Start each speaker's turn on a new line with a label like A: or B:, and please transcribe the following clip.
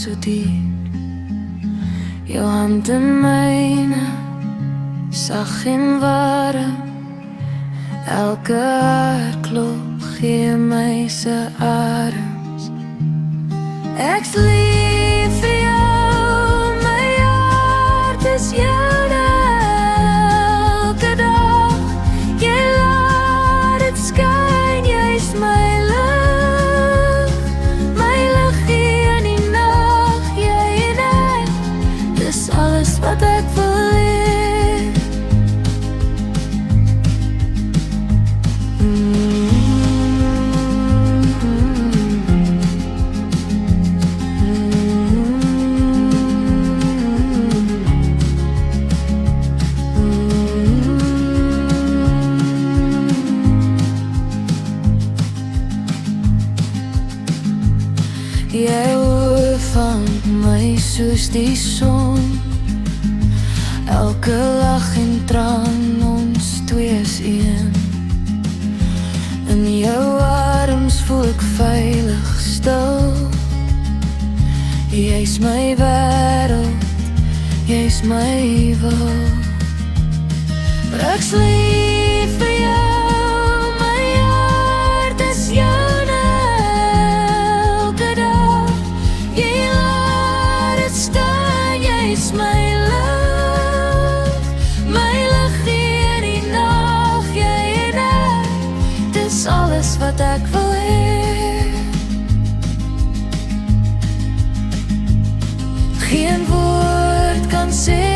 A: so diep. Jou hand in myne, sag en warm. Elke hartklop gee my se arms. Ek's lief vir jou, my hart is joune. Elke dag, jy laat het skyn, jy's my lig. My liggie in die nag, jy en ek, dis alles wat ek wil hê. Jy hoor van my soos die son. Elke lag en traan, ons twee is een. In jou arms voel ek veilig stil. Jy's my wêreld, jy's my wil. Ek's lief vir jou, my hart is joune. Elke dag, jy laat het skyn, jy's my lig. My liggie in die nag, jy en ek, dis alles wat ek wil hê. Geen woord kan sê